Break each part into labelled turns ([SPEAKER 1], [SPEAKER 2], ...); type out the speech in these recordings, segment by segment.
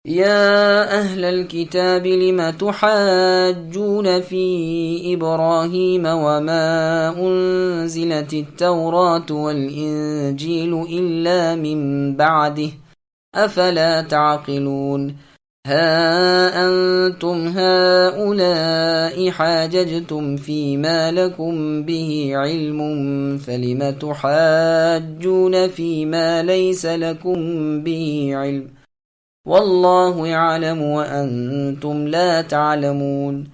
[SPEAKER 1] يا أهل الكتاب لم تحاجون في إبراهيم وما أنزلت التوراة والإنجيل إلا من بعده أفلا تعقلون ها أنتم هؤلاء حاججتم فيما لكم به علم فلم تحاجون فيما ليس لكم به علم والله يعلم وأنتم لا تعلمون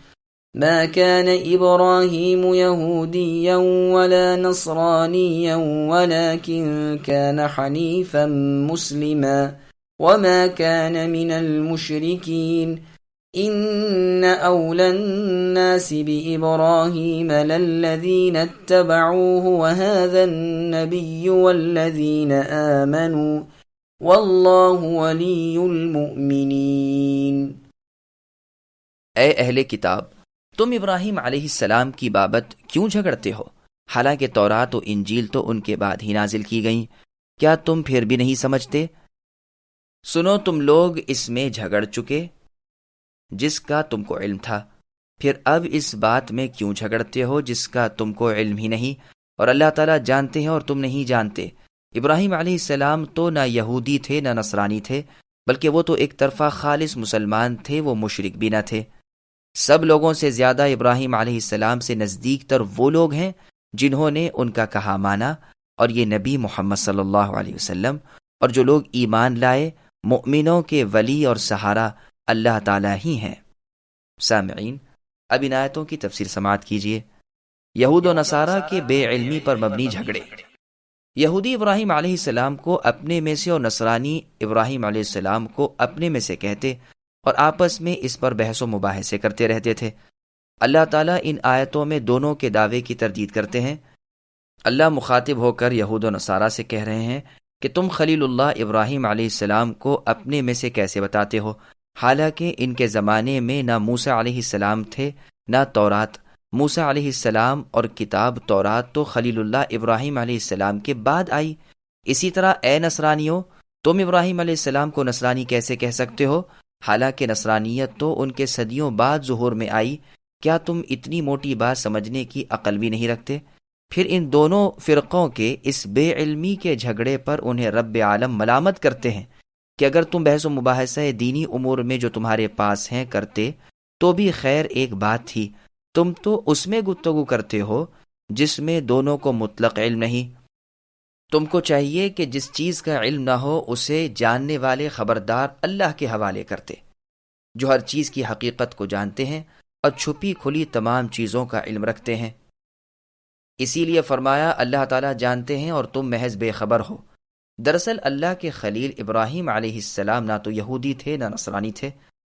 [SPEAKER 1] ما كان إبراهيم يهوديا ولا نصرانيا ولكن كان حنيفا مسلما وما كان من المشركين إن أولى الناس بإبراهيم للذين اتبعوه وهذا النبي والذين آمنوا واللہ ولی المؤمنین۔
[SPEAKER 2] اے اہل کتاب، تم ابراہیم علیہ السلام کی بابت کیوں جھگڑتے ہو، حالانکہ تورات و انجیل تو ان کے بعد ہی نازل کی گئیں؟ کیا تم پھر بھی نہیں سمجھتے؟ سنو، تم لوگ اس میں جھگڑ چکے جس کا تم کو علم تھا، پھر اب اس بات میں کیوں جھگڑتے ہو جس کا تم کو علم ہی نہیں، اور اللہ تعالیٰ جانتے ہیں اور تم نہیں جانتے۔ ابراہیم علیہ السلام تو نہ یہودی تھے نہ نصرانی تھے، بلکہ وہ تو ایک طرفہ خالص مسلمان تھے، وہ مشرک بھی نہ تھے۔ سب لوگوں سے زیادہ ابراہیم علیہ السلام سے نزدیک تر وہ لوگ ہیں جنہوں نے ان کا کہا مانا، اور یہ نبی محمد صلی اللہ علیہ وسلم اور جو لوگ ایمان لائے، مؤمنوں کے ولی اور سہارا اللہ تعالیٰ ہی ہیں۔ سامعین، اب ان آیتوں کی تفسیر سماعت کیجیے۔ یہود و نصارہ کے بے علمی پر مبنی جھگڑے۔ یہودی ابراہیم علیہ السلام کو اپنے میں سے اور نصرانی ابراہیم علیہ السلام کو اپنے میں سے کہتے اور آپس میں اس پر بحث و مباحثے کرتے رہتے تھے۔ اللہ تعالیٰ ان آیتوں میں دونوں کے دعوے کی تردید کرتے ہیں۔ اللہ مخاطب ہو کر یہود و نصارہ سے کہہ رہے ہیں کہ تم خلیل اللہ ابراہیم علیہ السلام کو اپنے میں سے کیسے بتاتے ہو، حالانکہ ان کے زمانے میں نہ موسیٰ علیہ السلام تھے نہ تورات۔ موسیٰ علیہ السلام اور کتاب تورات تو خلیل اللہ ابراہیم علیہ السلام کے بعد آئی۔ اسی طرح اے نصرانیوں، تم ابراہیم علیہ السلام کو نصرانی کیسے کہہ سکتے ہو، حالانکہ نصرانیت تو ان کے صدیوں بعد ظہور میں آئی؟ کیا تم اتنی موٹی بات سمجھنے کی عقل بھی نہیں رکھتے؟ پھر ان دونوں فرقوں کے اس بے علمی کے جھگڑے پر انہیں رب عالم ملامت کرتے ہیں کہ اگر تم بحث و مباحثہ دینی امور میں جو تمہارے پاس ہیں کرتے تو بھی خیر ایک بات تھی، تم تو اس میں گفتگو کرتے ہو جس میں دونوں کو مطلق علم نہیں۔ تم کو چاہیے کہ جس چیز کا علم نہ ہو اسے جاننے والے خبردار اللہ کے حوالے کرتے، جو ہر چیز کی حقیقت کو جانتے ہیں اور چھپی کھلی تمام چیزوں کا علم رکھتے ہیں۔ اسی لیے فرمایا اللہ تعالیٰ جانتے ہیں اور تم محض بے خبر ہو۔ دراصل اللہ کے خلیل ابراہیم علیہ السلام نہ تو یہودی تھے نہ نصرانی تھے،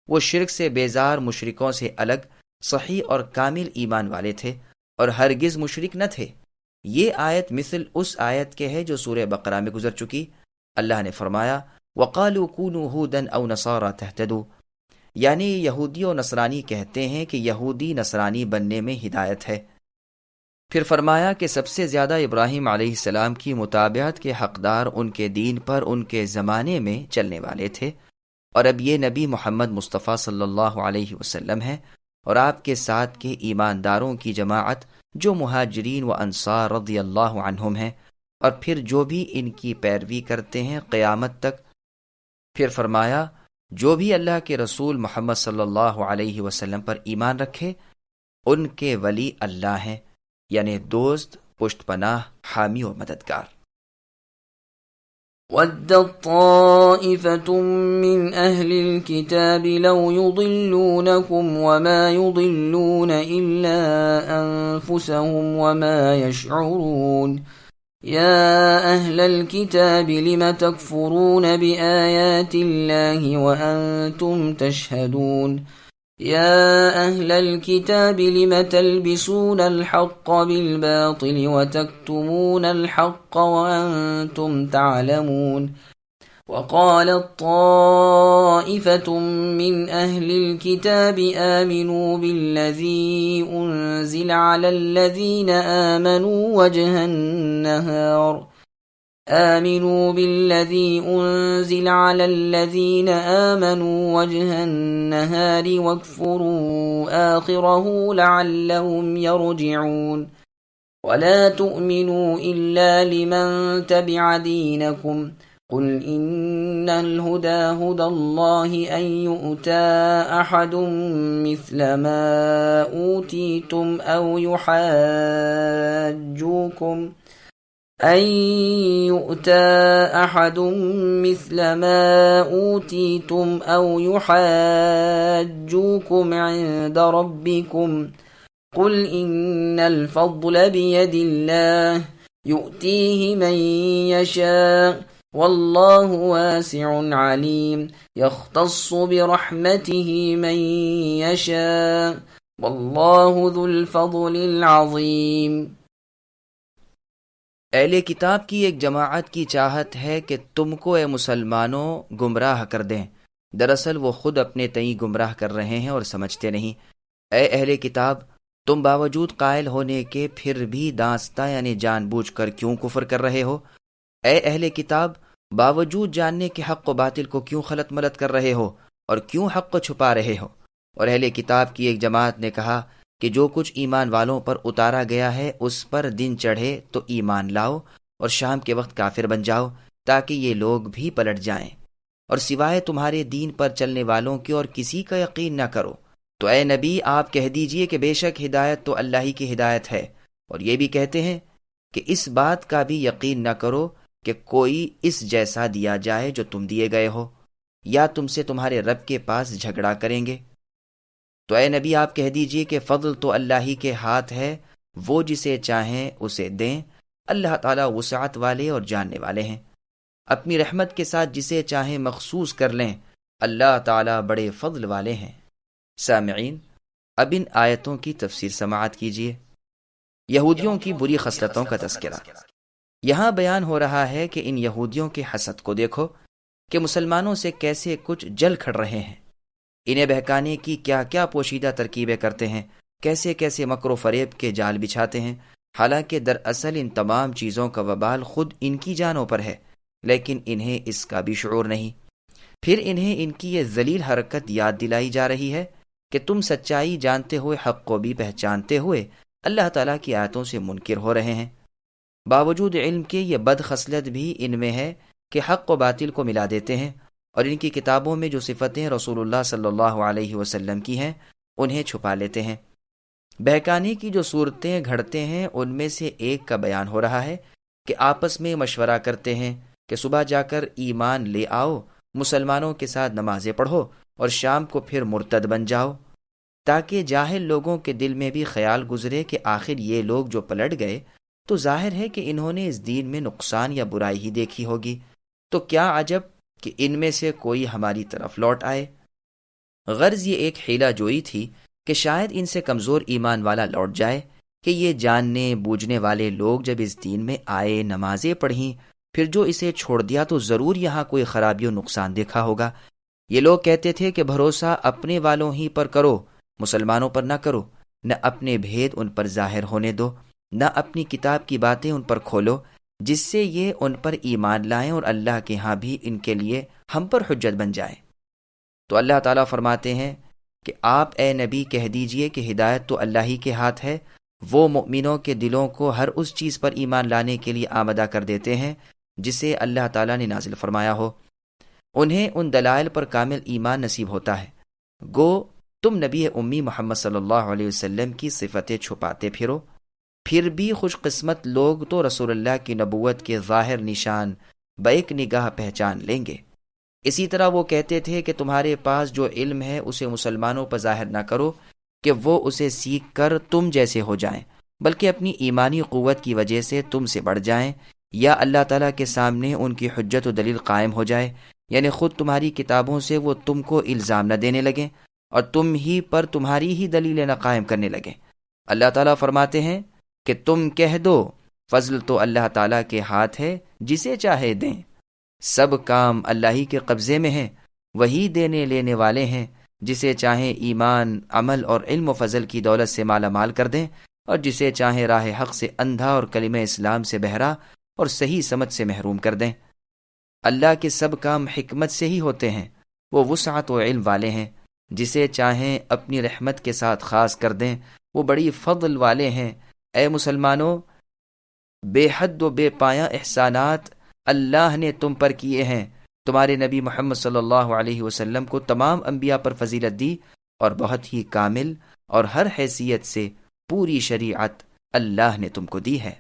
[SPEAKER 2] وہ شرک سے بیزار مشرکوں سے الگ صحیح اور کامل ایمان والے تھے اور ہرگز مشرک نہ تھے۔ یہ آیت مثل اس آیت کے ہے جو سورہ بقرہ میں گزر چکی۔ اللہ نے فرمایا وَقَالُوا كُونُوا هُودًا أَوْ نَصَارَىٰ تَهْتَدُوا، یعنی یہودی و نصرانی کہتے ہیں کہ یہودی نصرانی بننے میں ہدایت ہے۔ پھر فرمایا کہ سب سے زیادہ ابراہیم علیہ السلام کی متابعت کے حقدار ان کے دین پر ان کے زمانے میں چلنے والے تھے، اور اب یہ نبی محمد مصطفیٰ صلی اللہ علیہ وسلم ہے اور آپ کے ساتھ کے ایمانداروں کی جماعت جو مہاجرین و انصار رضی اللہ عنہم ہیں، اور پھر جو بھی ان کی پیروی کرتے ہیں قیامت تک۔ پھر فرمایا جو بھی اللہ کے رسول محمد صلی اللہ علیہ وسلم پر ایمان رکھے ان کے ولی اللہ ہیں، یعنی دوست، پشت پناہ، حامی و مددگار۔
[SPEAKER 1] وَدَّت طَّائِفَةٌ مِّنْ أَهْلِ الْكِتَابِ لَوْ يُضِلُّونَكُمْ وَمَا يُضِلُّونَ إِلَّا أَنفُسَهُمْ وَمَا يَشْعُرُونَ يَا أَهْلَ الْكِتَابِ لِمَ تَكْفُرُونَ بِآيَاتِ اللَّهِ وَأَنْتُمْ تَشْهَدُونَ يَا أَهْلَ الْكِتَابِ لِمَ تَلْبِسُونَ الْحَقَّ بِالْبَاطِلِ وَتَكْتُمُونَ الْحَقَّ وَأَنْتُمْ تَعْلَمُونَ وَقَالَتْ طَائِفَةٌ مِّنْ أَهْلِ الْكِتَابِ آمِنُوا بِالَّذِي أُنزِلَ عَلَى الَّذِينَ آمَنُوا وَجْهَ النَّهَارِ آمنوا بالذي أنزل على الذين آمنوا وجه النهار واكفروا آخره لعلهم يرجعون ولا تؤمنوا إلا لمن تبع دينكم قل إن الهدى هدى الله أن يؤتى أحد مثل ما أوتيتم أو يحاجوكم عند ربكم قل إن الفضل بيد الله يؤتيه من يشاء والله واسع عليم يختص برحمته من يشاء والله ذو الفضل العظيم۔
[SPEAKER 2] اہل کتاب کی ایک جماعت کی چاہت ہے کہ تم کو اے مسلمانوں گمراہ کر دیں، دراصل وہ خود اپنے تئیں گمراہ کر رہے ہیں اور سمجھتے نہیں۔ اے اہل کتاب، تم باوجود قائل ہونے کے پھر بھی دانستہ یعنی جان بوجھ کر کیوں کفر کر رہے ہو؟ اے اہل کتاب، باوجود جاننے کے حق و باطل کو کیوں خلط ملط کر رہے ہو اور کیوں حق کو چھپا رہے ہو؟ اور اہل کتاب کی ایک جماعت نے کہا کہ جو کچھ ایمان والوں پر اتارا گیا ہے اس پر دن چڑھے تو ایمان لاؤ اور شام کے وقت کافر بن جاؤ تاکہ یہ لوگ بھی پلٹ جائیں، اور سوائے تمہارے دین پر چلنے والوں کے اور کسی کا یقین نہ کرو۔ تو اے نبی، آپ کہہ دیجئے کہ بے شک ہدایت تو اللہ ہی کی ہدایت ہے، اور یہ بھی کہتے ہیں کہ اس بات کا بھی یقین نہ کرو کہ کوئی اس جیسا دیا جائے جو تم دیے گئے ہو، یا تم سے تمہارے رب کے پاس جھگڑا کریں گے۔ تو اے نبی، آپ کہہ دیجئے کہ فضل تو اللہ ہی کے ہاتھ ہے، وہ جسے چاہیں اسے دیں، اللہ تعالیٰ وسعت والے اور جاننے والے ہیں، اپنی رحمت کے ساتھ جسے چاہیں مخصوص کر لیں، اللہ تعالیٰ بڑے فضل والے ہیں۔ سامعین، اب ان آیتوں کی تفسیر سماعت کیجیے۔ یہودیوں کی بری خصلتوں کا تذکرہ یہاں بیان ہو رہا ہے کہ ان یہودیوں کے حسد کو دیکھو کہ مسلمانوں سے کیسے کچھ جل کھڑ رہے ہیں، انہیں بہکانے کی کیا کیا پوشیدہ ترکیبیں کرتے ہیں، کیسے کیسے مکر و فریب کے جال بچھاتے ہیں، حالانکہ دراصل ان تمام چیزوں کا وبال خود ان کی جانوں پر ہے، لیکن انہیں اس کا بھی شعور نہیں۔ پھر انہیں ان کی یہ ذلیل حرکت یاد دلائی جا رہی ہے کہ تم سچائی جانتے ہوئے، حق کو بھی پہچانتے ہوئے اللہ تعالیٰ کی آیتوں سے منکر ہو رہے ہیں۔ باوجود علم کے یہ بد خصلت بھی ان میں ہے کہ حق و باطل کو ملا دیتے ہیں، اور ان کی کتابوں میں جو صفتیں رسول اللہ صلی اللہ علیہ وسلم کی ہیں انہیں چھپا لیتے ہیں۔ بہکانے کی جو صورتیں گھڑتے ہیں ان میں سے ایک کا بیان ہو رہا ہے کہ آپس میں مشورہ کرتے ہیں کہ صبح جا کر ایمان لے آؤ، مسلمانوں کے ساتھ نمازیں پڑھو اور شام کو پھر مرتد بن جاؤ، تاکہ جاہل لوگوں کے دل میں بھی خیال گزرے کہ آخر یہ لوگ جو پلٹ گئے تو ظاہر ہے کہ انہوں نے اس دین میں نقصان یا برائی ہی دیکھی ہوگی، تو کیا عجب کہ ان میں سے کوئی ہماری طرف لوٹ آئے۔ غرض یہ ایک حیلہ جوئی تھی کہ شاید ان سے کمزور ایمان والا لوٹ جائے کہ یہ جاننے بوجھنے والے لوگ جب اس دین میں آئے، نمازیں پڑھیں، پھر جو اسے چھوڑ دیا تو ضرور یہاں کوئی خرابی و نقصان دیکھا ہوگا۔ یہ لوگ کہتے تھے کہ بھروسہ اپنے والوں ہی پر کرو، مسلمانوں پر نہ کرو، نہ اپنے بھید ان پر ظاہر ہونے دو، نہ اپنی کتاب کی باتیں ان پر کھولو، جس سے یہ ان پر ایمان لائیں اور اللہ کے ہاں بھی ان کے لیے ہم پر حجت بن جائیں۔ تو اللہ تعالیٰ فرماتے ہیں کہ آپ اے نبی کہہ دیجئے کہ ہدایت تو اللہ ہی کے ہاتھ ہے، وہ مؤمنوں کے دلوں کو ہر اس چیز پر ایمان لانے کے لیے آمادہ کر دیتے ہیں جسے اللہ تعالیٰ نے نازل فرمایا ہو، انہیں ان دلائل پر کامل ایمان نصیب ہوتا ہے۔ گو تم نبی امی محمد صلی اللہ علیہ وسلم کی صفتیں چھپاتے پھرو، پھر بھی خوش قسمت لوگ تو رسول اللہ کی نبوت کے ظاہر نشان بیک نگاہ پہچان لیں گے۔ اسی طرح وہ کہتے تھے کہ تمہارے پاس جو علم ہے اسے مسلمانوں پر ظاہر نہ کرو کہ وہ اسے سیکھ کر تم جیسے ہو جائیں، بلکہ اپنی ایمانی قوت کی وجہ سے تم سے بڑھ جائیں، یا اللہ تعالیٰ کے سامنے ان کی حجت و دلیل قائم ہو جائے، یعنی خود تمہاری کتابوں سے وہ تم کو الزام نہ دینے لگیں اور تم ہی پر تمہاری ہی دلیلیں نہ قائم کرنے لگیں۔ اللہ تعالیٰ فرماتے ہیں کہ تم کہہ دو فضل تو اللہ تعالیٰ کے ہاتھ ہے، جسے چاہے دیں، سب کام اللہ ہی کے قبضے میں ہیں، وہی دینے لینے والے ہیں، جسے چاہیں ایمان، عمل اور علم و فضل کی دولت سے مالا مال کر دیں، اور جسے چاہیں راہ حق سے اندھا اور کلمہ اسلام سے بہرا اور صحیح سمجھ سے محروم کر دیں۔ اللہ کے سب کام حکمت سے ہی ہوتے ہیں، وہ وسعت و علم والے ہیں، جسے چاہیں اپنی رحمت کے ساتھ خاص کر دیں، وہ بڑی فضل والے ہیں۔ اے مسلمانوں، بے حد و بے پایاں احسانات اللہ نے تم پر کیے ہیں۔ تمہارے نبی محمد صلی اللہ علیہ وسلم کو تمام انبیاء پر فضیلت دی، اور بہت ہی کامل اور ہر حیثیت سے پوری شریعت اللہ نے تم کو دی ہے۔